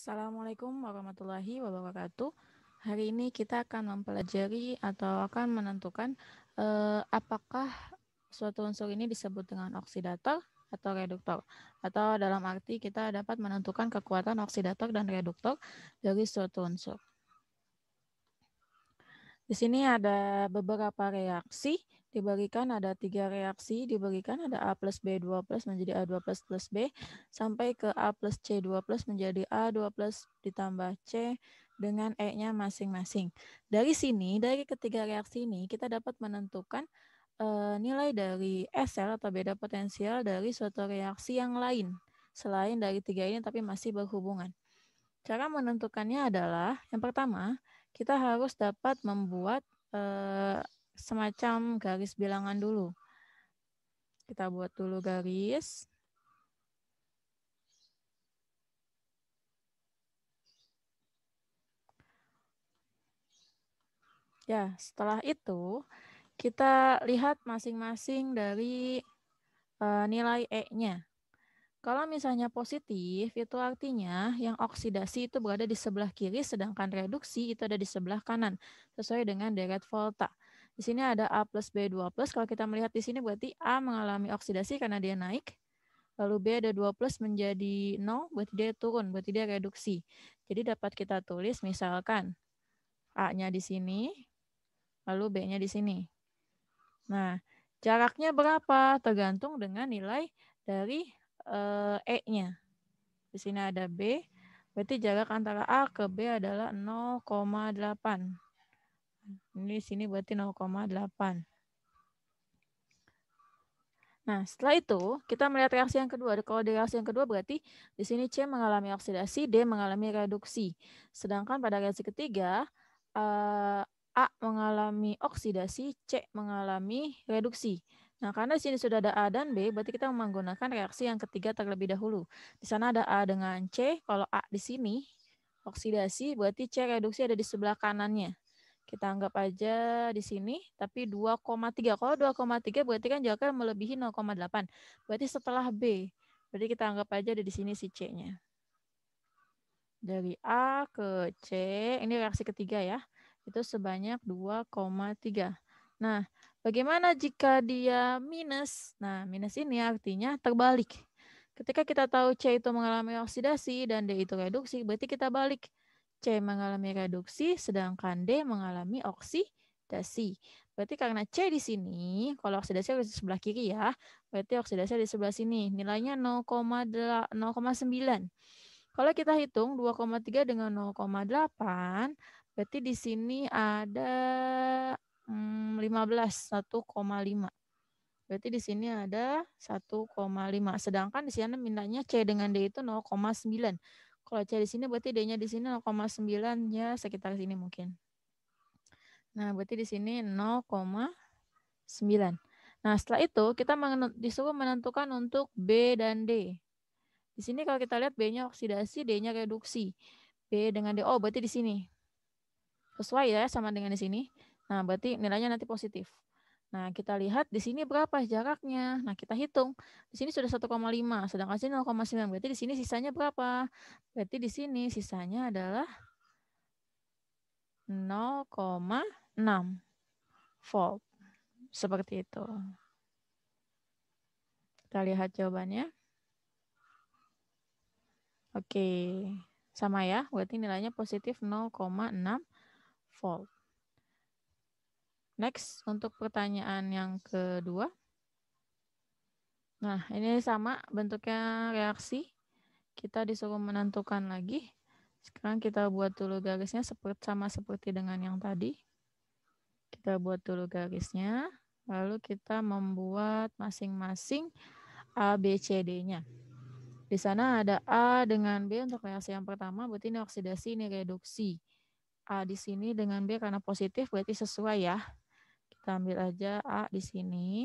Assalamualaikum warahmatullahi wabarakatuh. Hari ini kita akan mempelajari atau akan menentukan apakah suatu unsur ini disebut dengan oksidator atau reduktor. Atau dalam arti kita dapat menentukan kekuatan oksidator dan reduktor dari suatu unsur. Di sini ada beberapa reaksi, diberikan ada 3 reaksi, diberikan ada A plus B2 plus menjadi A2 plus B, sampai ke A plus C2 plus menjadi A2 plus ditambah C dengan E-nya masing-masing. Dari sini, dari ketiga reaksi ini, kita dapat menentukan nilai dari SL atau beda potensial dari suatu reaksi yang lain, selain dari 3 ini tapi masih berhubungan. Cara menentukannya adalah, yang pertama, kita harus dapat membuat semacam garis bilangan dulu. Kita buat dulu garis. Ya, setelah itu kita lihat masing-masing dari nilai E-nya. Kalau misalnya positif, itu artinya yang oksidasi itu berada di sebelah kiri, sedangkan reduksi itu ada di sebelah kanan, sesuai dengan deret volta. Di sini ada A plus B2 plus, kalau kita melihat di sini berarti A mengalami oksidasi karena dia naik, lalu B ada 2 plus menjadi 0, berarti dia turun, berarti dia reduksi. Jadi dapat kita tulis misalkan A-nya di sini, lalu B-nya di sini. Nah, jaraknya berapa? Tergantung dengan nilai dari E-nya. Di sini ada B, berarti jarak antara A ke B adalah 0,8. Ini di sini berarti 0,8. Nah, setelah itu kita melihat reaksi yang kedua. Kalau di reaksi yang kedua berarti di sini C mengalami oksidasi, D mengalami reduksi. Sedangkan pada reaksi ketiga A mengalami oksidasi, C mengalami reduksi. Nah, karena di sini sudah ada A dan B, berarti kita menggunakan reaksi yang ketiga terlebih dahulu. Di sana ada A dengan C, kalau A di sini oksidasi, berarti C reduksi ada di sebelah kanannya. Kita anggap aja di sini, tapi 2,3. Kalau 2,3 berarti kan jaraknya melebihi 0,8. Berarti setelah B. Berarti kita anggap aja ada di sini si C-nya. Dari A ke C, ini reaksi ketiga ya. Itu sebanyak 2,3. Nah, bagaimana jika dia minus? Nah, minus ini artinya terbalik. Ketika kita tahu C itu mengalami oksidasi dan D itu reduksi, berarti kita balik. C mengalami reduksi, sedangkan D mengalami oksidasi. Berarti karena C di sini, kalau oksidasi harus di sebelah kiri ya, berarti oksidasi di sebelah sini. Nilainya 0,9. Kalau kita hitung 2,3 dengan 0,8, berarti di sini ada 15, 1,5. Berarti di sini ada 1,5. Sedangkan di sini mintanya C dengan D itu 0,9. Kalau C di sini berarti D-nya di sini 0,9 ya sekitar sini mungkin. Nah, berarti di sini 0,9. Nah, setelah itu kita disuruh menentukan untuk B dan D. Di sini kalau kita lihat B-nya oksidasi, D-nya reduksi. B dengan D, oh berarti di sini. Sesuai ya sama dengan di sini. Nah, berarti nilainya nanti positif. Nah, kita lihat di sini berapa jaraknya. Nah, kita hitung. Di sini sudah 1,5, sedangkan sini 0,9. Berarti di sini sisanya berapa? Berarti di sini sisanya adalah 0,6 volt. Seperti itu. Kita lihat jawabannya. Oke, sama ya. Berarti nilainya positif 0,6 volt. Next, untuk pertanyaan yang kedua. Nah, ini sama bentuknya reaksi. Kita disuruh menentukan lagi. Sekarang kita buat dulu garisnya sama seperti dengan yang tadi. Kita buat dulu garisnya. Lalu kita membuat masing-masing A, B, C, D-nya. Di sana ada A dengan B untuk reaksi yang pertama, berarti ini oksidasi, ini reduksi. A di sini dengan B karena positif, berarti sesuai ya. Kita ambil aja A di sini,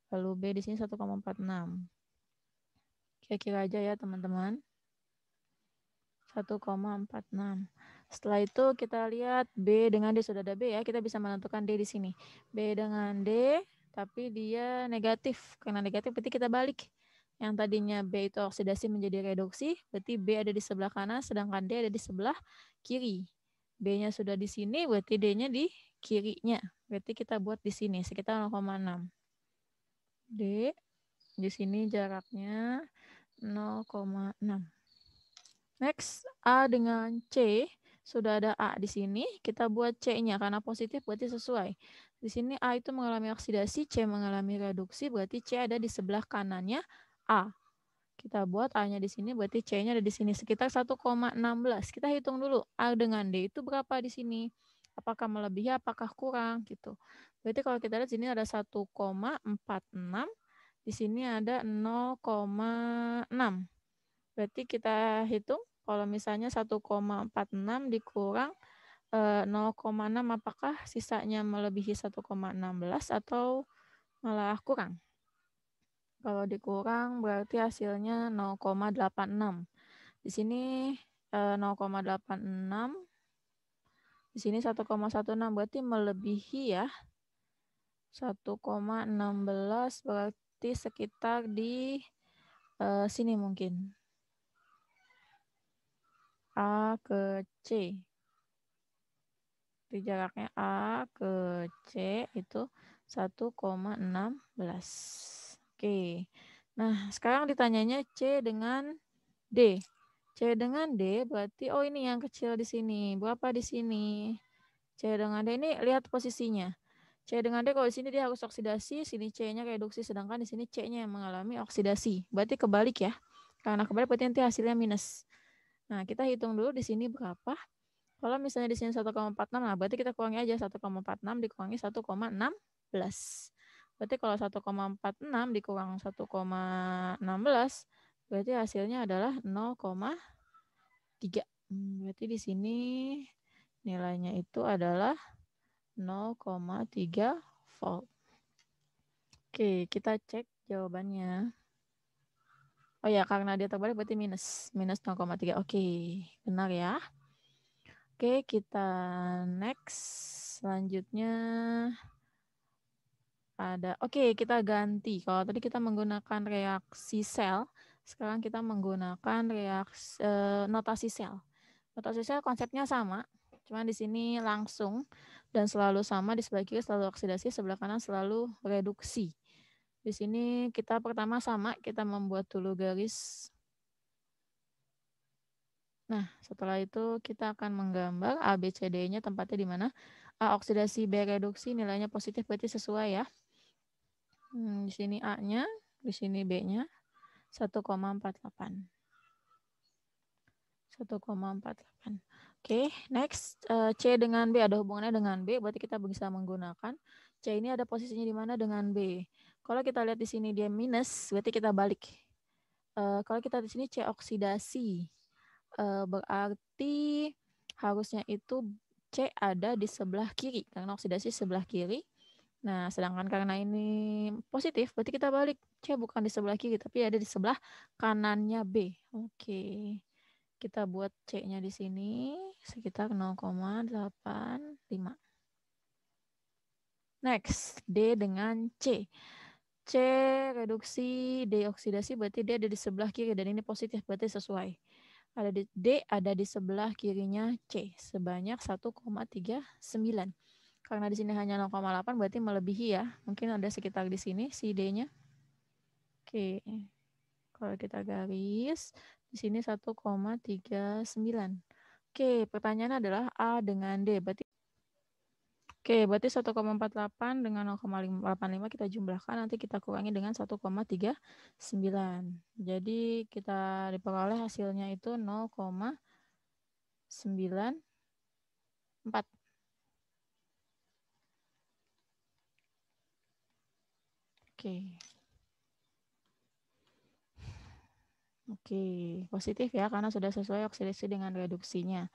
lalu B di sini 1,46. Kira-kira aja ya teman-teman. 1,46. Setelah itu kita lihat B dengan D, sudah ada B ya, kita bisa menentukan D di sini. B dengan D, tapi dia negatif. Karena negatif berarti kita balik. Yang tadinya B itu oksidasi menjadi reduksi, berarti B ada di sebelah kanan, sedangkan D ada di sebelah kiri. B-nya sudah di sini, berarti D-nya di kirinya. Berarti kita buat di sini, sekitar 0,6. D, di sini jaraknya 0,6. Next, A dengan C. Sudah ada A di sini, kita buat C-nya. Karena positif berarti sesuai. Di sini A itu mengalami oksidasi, C mengalami reduksi, berarti C ada di sebelah kanannya A. Kita buat A-nya di sini, berarti C-nya ada di sini. Sekitar 1,16. Kita hitung dulu, A dengan D itu berapa di sini. Apakah melebihi, apakah kurang, gitu. Berarti kalau kita lihat di sini ada 1,46. Di sini ada 0,6. Berarti kita hitung, kalau misalnya 1,46 dikurang 0,6, apakah sisanya melebihi 1,16 atau malah kurang? Kalau dikurang berarti hasilnya 0,86. Di sini 0,86. Di sini 1,16 berarti melebihi ya. 1,16 berarti sekitar di sini mungkin. A ke C. Di jaraknya A ke C itu 1,16. Oke. Nah, sekarang ditanyanya C dengan D. C dengan D berarti, oh ini yang kecil di sini. Berapa di sini? C dengan D ini lihat posisinya. C dengan D kalau di sini dia harus oksidasi, sini C-nya reduksi, sedangkan di sini C-nya yang mengalami oksidasi. Berarti kebalik ya. Karena kebalik berarti nanti hasilnya minus. Nah, kita hitung dulu di sini berapa. Kalau misalnya di sini 1,46, nah berarti kita kurangi aja 1,46 dikurangi 1,16. Berarti kalau 1,46 dikurang 1,16, berarti hasilnya adalah 0,3. Berarti di sini nilainya itu adalah 0,3 volt. Oke, kita cek jawabannya. Oh ya, karena dia terbalik berarti minus 0,3. Oke, benar ya. Oke, kita next. Selanjutnya ada, oke, kita ganti. Kalau tadi kita menggunakan reaksi sel, sekarang kita menggunakan notasi sel. Notasi sel konsepnya sama, cuma di sini langsung dan selalu sama, di sebelah kiri selalu oksidasi, sebelah kanan selalu reduksi. Di sini kita pertama sama, kita membuat dulu garis. Nah, setelah itu kita akan menggambar A, B, C, D-nya tempatnya di mana. A oksidasi, B reduksi, nilainya positif berarti sesuai ya. Di sini A-nya, di sini B-nya 1,48. 1,48. Oke, next. C dengan B ada hubungannya dengan B, berarti kita bisa menggunakan C ini ada posisinya di mana dengan B. Kalau kita lihat di sini dia minus, berarti kita balik. Kalau kita di sini C oksidasi, berarti harusnya itu C ada di sebelah kiri, karena oksidasi sebelah kiri. Nah, sedangkan karena ini positif, berarti kita balik. C bukan di sebelah kiri, tapi ada di sebelah kanannya B. Oke. Kita buat C-nya di sini sekitar 0,85. Next, D dengan C. C reduksi, D oksidasi, berarti D ada di sebelah kiri, dan ini positif, berarti sesuai. D ada di sebelah kirinya C, sebanyak 1,39. Karena di sini hanya 0,8, berarti melebihi ya. Mungkin ada sekitar di sini si D-nya. Oke, kalau kita garis, di sini 1,39. Oke, pertanyaannya adalah A dengan D. Berarti 1,48 dengan 0,85 kita jumlahkan, nanti kita kurangi dengan 1,39. Jadi kita diperoleh hasilnya itu 0,94. Oke, positif ya karena sudah sesuai oksidasi dengan reduksinya.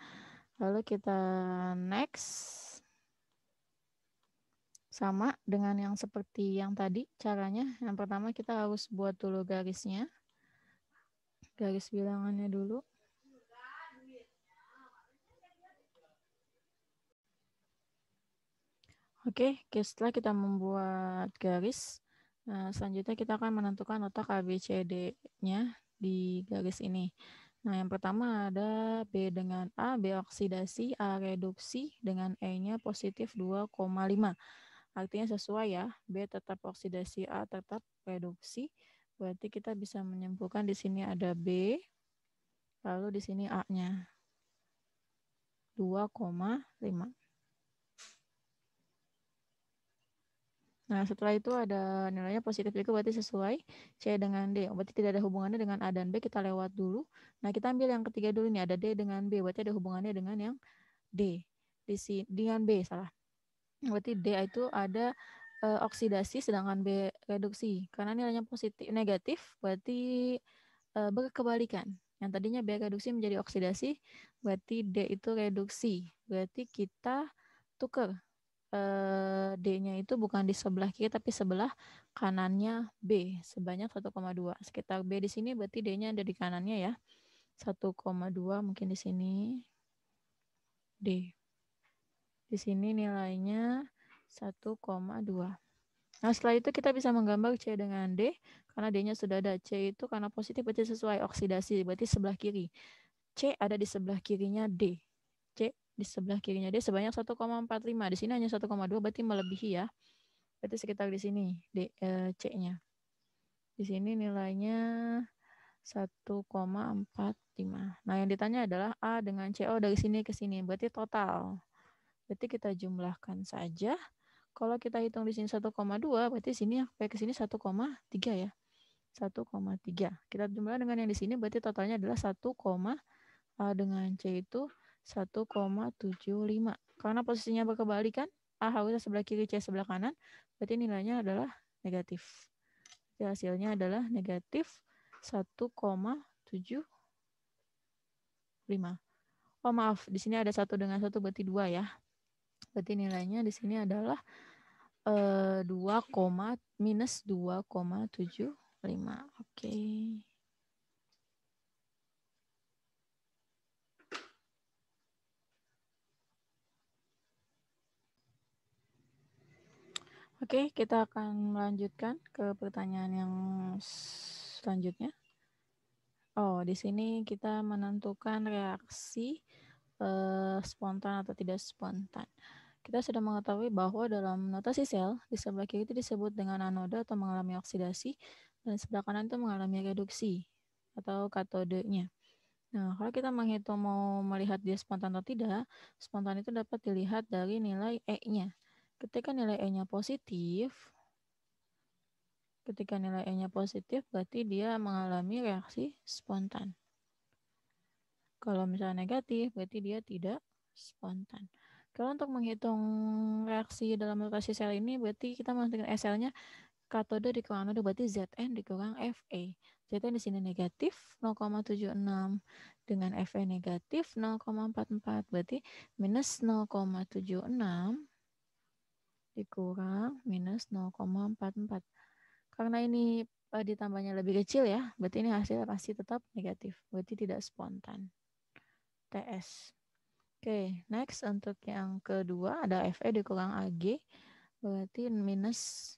Lalu kita next. Sama dengan yang seperti yang tadi caranya. Yang pertama kita harus buat dulu garisnya. Garis bilangannya dulu. Oke, setelah kita membuat garis, Nah, selanjutnya kita akan menentukan letak ABCD-nya di garis ini. Nah, yang pertama ada B dengan A, B oksidasi, A reduksi dengan E-nya positif 2,5. Artinya sesuai ya, B tetap oksidasi, A tetap reduksi. Berarti kita bisa menyimpulkan di sini ada B, lalu di sini A-nya 2,5. Nah, setelah itu ada nilainya positif juga berarti sesuai C dengan D. Berarti tidak ada hubungannya dengan A dan B, kita lewat dulu. Nah, kita ambil yang ketiga dulu nih, ada D dengan B, berarti ada hubungannya dengan yang D. Di sini dengan B, salah. Berarti D itu ada oksidasi sedangkan B reduksi. Karena nilainya positif negatif, berarti berkebalikan. Yang tadinya B reduksi menjadi oksidasi, berarti D itu reduksi. Berarti kita tukar. D-nya itu bukan di sebelah kiri tapi sebelah kanannya B sebanyak 1,2. Sekitar B di sini berarti D-nya ada di kanannya ya. 1,2 mungkin di sini D. Di sini nilainya 1,2. Nah, setelah itu kita bisa menggambar C dengan D karena D-nya sudah ada. C itu karena positif berarti sesuai oksidasi, berarti sebelah kiri. C ada di sebelah kirinya D. C di sebelah kirinya D sebanyak 1,45. Di sini hanya 1,2 berarti melebihi ya. Berarti sekitar di sini C-nya. Di sini nilainya 1,45. Nah, yang ditanya adalah A dengan CO dari sini ke sini. Berarti total. Berarti kita jumlahkan saja. Kalau kita hitung di sini 1,2, berarti sini sampai ke sini 1,3 ya. 1,3. Kita jumlah dengan yang di sini berarti totalnya adalah 1, A dengan C itu 1,75. Karena posisinya berkebalikan, A harusnya sebelah kiri, C sebelah kanan, berarti nilainya adalah negatif. Jadi hasilnya adalah negatif 1,75. Oh maaf, di sini ada 1 dengan 1 berarti 2 ya. Berarti nilainya di sini adalah 2, minus 2,75. Oke. Oke, kita akan melanjutkan ke pertanyaan yang selanjutnya. Oh, di sini kita menentukan reaksi spontan atau tidak spontan. Kita sudah mengetahui bahwa dalam notasi sel, di sebelah kiri itu disebut dengan anoda atau mengalami oksidasi, dan sebelah kanan itu mengalami reduksi atau katodenya. Nah, kalau kita menghitung mau melihat dia spontan atau tidak, spontan itu dapat dilihat dari nilai E-nya. Ketika nilai E-nya positif, berarti dia mengalami reaksi spontan. Kalau misalnya negatif, berarti dia tidak spontan. Kalau untuk menghitung reaksi dalam notasi sel ini, berarti kita menentukan SL-nya katode dikurang anode, berarti Zn dikurang Fe. Zn di sini negatif 0,76 dengan Fe negatif 0,44, berarti minus 0,76 dikurang minus 0,44. Karena ini ditambahnya lebih kecil ya, berarti ini hasilnya pasti tetap negatif, berarti tidak spontan. TS. Oke, next untuk yang kedua ada Fe dikurang Ag, berarti minus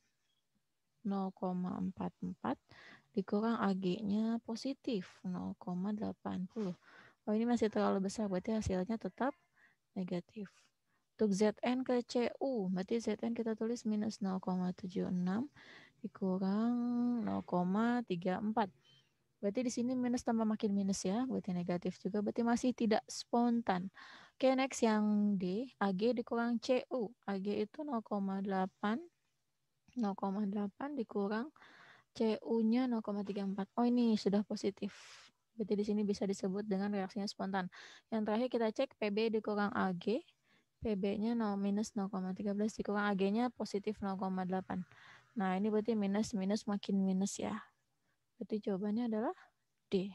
0,44 dikurang Ag-nya positif 0,80. Oh, ini masih terlalu besar, berarti hasilnya tetap negatif. Untuk Zn ke Cu, berarti Zn kita tulis minus 0,76 dikurang 0,34. Berarti di sini minus tambah makin minus ya, berarti negatif juga, berarti masih tidak spontan. Oke, next yang D, Ag dikurang Cu. Ag itu 0,8 dikurang Cu-nya 0,34. Oh, ini sudah positif. Berarti di sini bisa disebut dengan reaksinya spontan. Yang terakhir kita cek Pb dikurang Ag. Pb-nya minus 0,13 dikurang Ag-nya positif 0,8. Nah, ini berarti minus makin minus ya. Berarti jawabannya adalah D.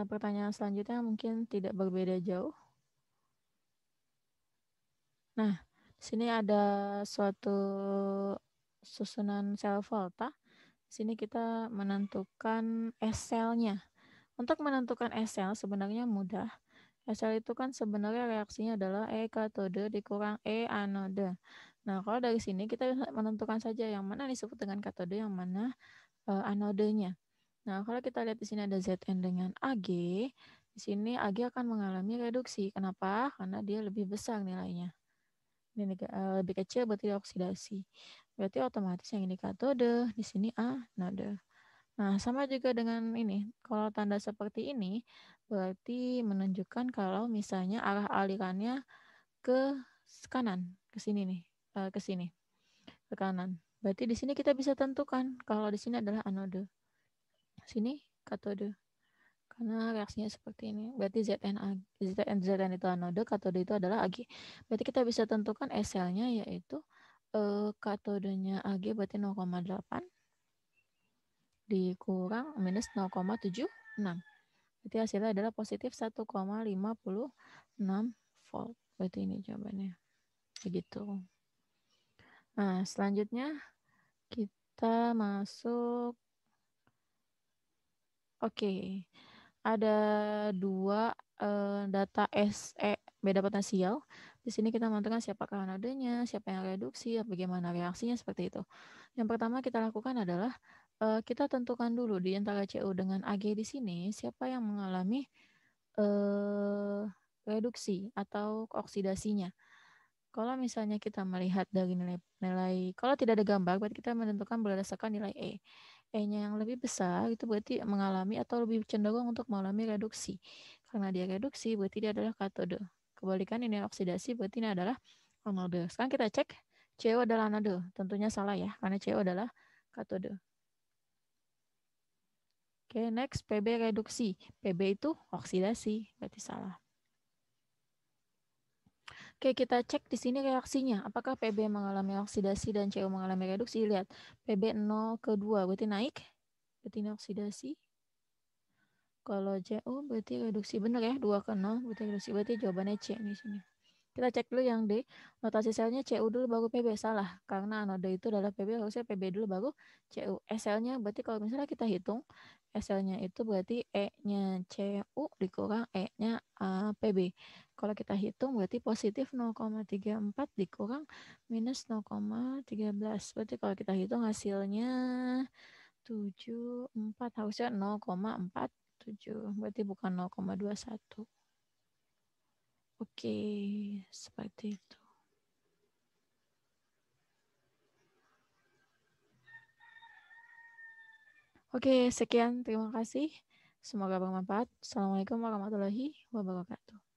Pertanyaan selanjutnya mungkin tidak berbeda jauh. Nah, di sini ada suatu susunan sel volta. Di sini kita menentukan S-selnya. Untuk menentukan S-sel sebenarnya mudah. S-sel itu kan sebenarnya reaksinya adalah E katode dikurang E anode. Nah, kalau dari sini kita bisa menentukan saja yang mana disebut dengan katode, yang mana anodenya. Nah, kalau kita lihat di sini ada Zn dengan Ag, di sini Ag akan mengalami reduksi. Kenapa? Karena dia lebih besar nilainya. Ini lebih kecil berarti oksidasi. Berarti otomatis yang ini katode, di sini anode. Nah, sama juga dengan ini. Kalau tanda seperti ini berarti menunjukkan kalau misalnya arah alirannya ke kanan, ke sini nih, ke sini, ke kanan. Berarti di sini kita bisa tentukan kalau di sini adalah anode. Sini katode. Karena reaksinya seperti ini. Berarti Zn itu anode, katode itu adalah Ag. Berarti kita bisa tentukan SL-nya yaitu katodenya Ag berarti 0,8 dikurang minus 0,76. Berarti hasilnya adalah positif 1,56 volt. Berarti ini jawabannya. Begitu. Nah, selanjutnya kita masuk. Oke. Ada dua data SE beda potensial. Di sini kita menentukan siapakah anodenya, siapa yang reduksi, bagaimana reaksinya, seperti itu. Yang pertama kita lakukan adalah kita tentukan dulu di antara Cu dengan Ag di sini siapa yang mengalami reduksi atau oksidasinya. Kalau misalnya kita melihat dari nilai, kalau tidak ada gambar, berarti kita menentukan berdasarkan nilai E. E-nya yang lebih besar itu berarti mengalami atau lebih cenderung untuk mengalami reduksi. Karena dia reduksi, berarti dia adalah katode. Kebalikan ini oksidasi, berarti ini adalah anode. Sekarang kita cek CO adalah anode. Tentunya salah ya, karena CO adalah katode. Oke, next PB reduksi. PB itu oksidasi, berarti salah. Oke, kita cek di sini reaksinya. Apakah PB mengalami oksidasi dan CO mengalami reduksi? Lihat, PB 0 ke 2 berarti naik. Berarti ini oksidasi. Kalau CO berarti reduksi. Benar ya, 2 ke 0 berarti reduksi. Berarti jawabannya C di sini. Kita cek dulu yang D. Notasi selnya CU dulu baru PB. Salah. Karena anode itu adalah PB, harusnya PB dulu baru CU. SL-nya berarti kalau misalnya kita hitung, SL-nya itu berarti E-nya CU dikurang E-nya PB. Kalau kita hitung berarti positif 0,34 dikurang minus 0,13. Berarti kalau kita hitung hasilnya 74, harusnya 0,47. Berarti bukan 0,21. Oke, seperti itu. Oke, sekian. Terima kasih. Semoga bermanfaat. Assalamualaikum warahmatullahi wabarakatuh.